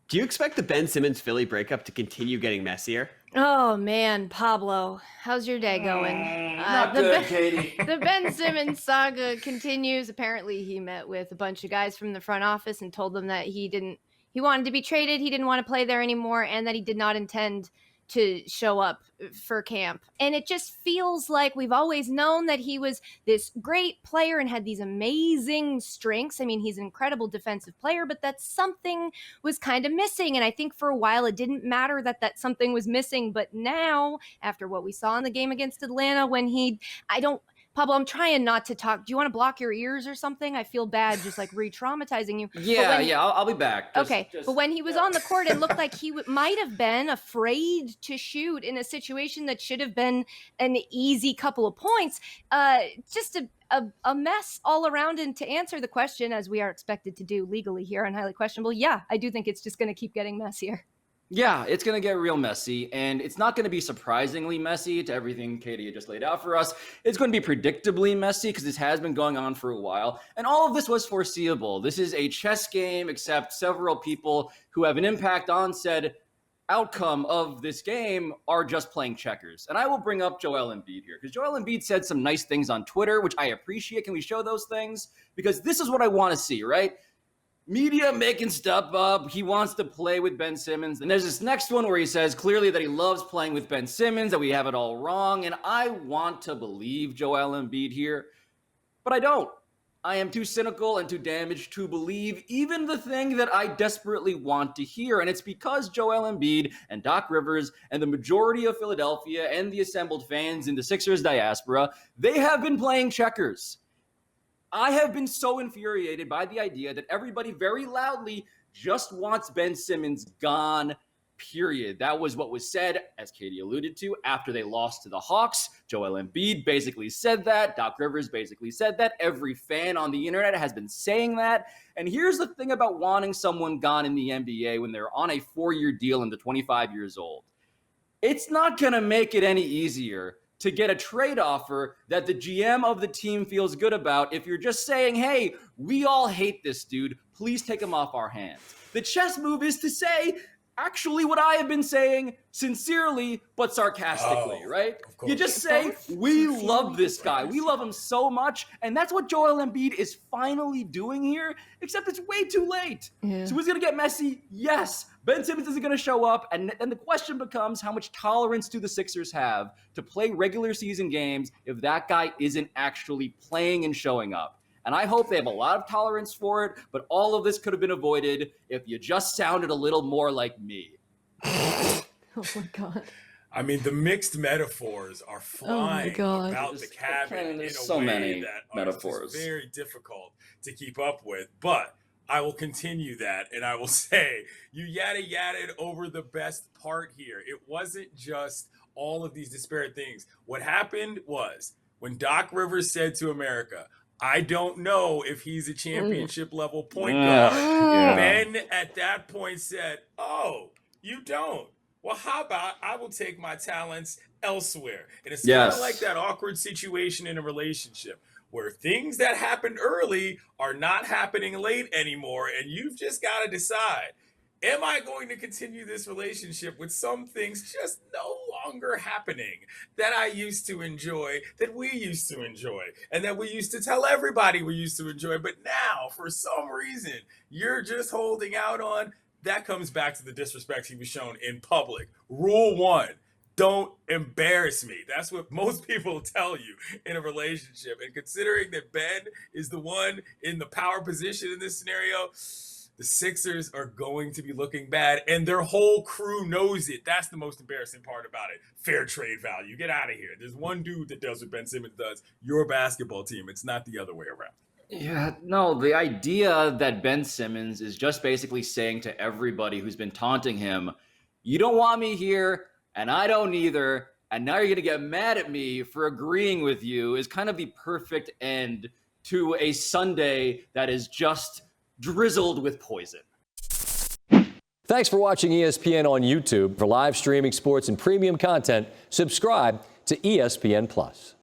Do you expect the Ben Simmons Philly breakup to continue getting messier? Oh man, Pablo, how's your day going? Not good, Katie. The Ben Simmons saga continues. Apparently, he met with a bunch of guys from the front office and told them that he wanted to be traded, he didn't want to play there anymore, and that he did not intend to show up for camp. And it just feels like we've always known that he was this great player and had these amazing strengths. I mean, he's an incredible defensive player, but that something was kind of missing. And I think for a while it didn't matter that something was missing. But now, after what we saw in the game against Atlanta, Pablo, I'm trying not to talk. Do you want to block your ears or something? I feel bad just like re-traumatizing you. I'll be back. But when he was on the court, it looked like he might have been afraid to shoot in a situation that should have been an easy couple of points. Just a mess all around. And to answer the question, as we are expected to do legally here on Highly Questionable, yeah, I do think it's just going to keep getting messier. Yeah, it's going to get real messy, and it's not going to be surprisingly messy to everything Katie had just laid out for us. It's going to be predictably messy because this has been going on for a while, and all of this was foreseeable. This is a chess game, except several people who have an impact on said outcome of this game are just playing checkers. And I will bring up Joel Embiid here, because Joel Embiid said some nice things on Twitter, which I appreciate. Can we show those things? Because this is what I want to see, right? Media making stuff up. He wants to play with Ben Simmons. And there's this next one where he says clearly that he loves playing with Ben Simmons, that we have it all wrong. And I want to believe Joel Embiid here, but I don't. I am too cynical and too damaged to believe even the thing that I desperately want to hear. And it's because Joel Embiid and Doc Rivers and the majority of Philadelphia and the assembled fans in the Sixers diaspora, they have been playing checkers. I have been so infuriated by the idea that everybody very loudly just wants Ben Simmons gone, period. That was what was said, as Katie alluded to, after they lost to the Hawks. Joel Embiid basically said that. Doc Rivers basically said that. Every fan on the internet has been saying that. And here's the thing about wanting someone gone in the NBA when they're on a 4-year deal and they're 25 years old. It's not going to make it any easier to get a trade offer that the GM of the team feels good about if you're just saying, hey, we all hate this dude. Please take him off our hands. The chess move is to say actually what I have been saying sincerely but sarcastically, right? You just say, we love this guy. We love him so much. And that's what Joel Embiid is finally doing here, except it's way too late. Yeah. So it's going to get messy? Yes. Ben Simmons isn't going to show up. And the question becomes, how much tolerance do the Sixers have to play regular season games if that guy isn't actually playing and showing up? And I hope they have a lot of tolerance for it, but all of this could have been avoided if you just sounded a little more like me. Oh my God. I mean, the mixed metaphors are flying about the cabin in a way that is very difficult to keep up with. But I will continue that, and I will say, you yada-yadded over the best part here. It wasn't just all of these disparate things. What happened was, when Doc Rivers said to America, I don't know if he's a championship level point guard. Ben at that point said, oh, you don't? Well, how about I will take my talents elsewhere? And it's kind of like that awkward situation in a relationship where things that happened early are not happening late anymore. And you've just got to decide, am I going to continue this relationship with some things just no longer happening that I used to enjoy, that we used to enjoy, and that we used to tell everybody we used to enjoy, but now, for some reason, you're just holding out on? That comes back to the disrespect he was shown in public. Rule 1, don't embarrass me. That's what most people tell you in a relationship. And considering that Ben is the one in the power position in this scenario, the Sixers are going to be looking bad, and their whole crew knows it. That's the most embarrassing part about it. Fair trade value. Get out of here. There's one dude that does what Ben Simmons does. Your basketball team. It's not the other way around. Yeah, no, the idea that Ben Simmons is just basically saying to everybody who's been taunting him, you don't want me here, and I don't either, and now you're going to get mad at me for agreeing with you, is kind of the perfect end to a Sunday that is just drizzled with poison. Thanks for watching ESPN on YouTube. For live streaming sports and premium content, subscribe to ESPN+.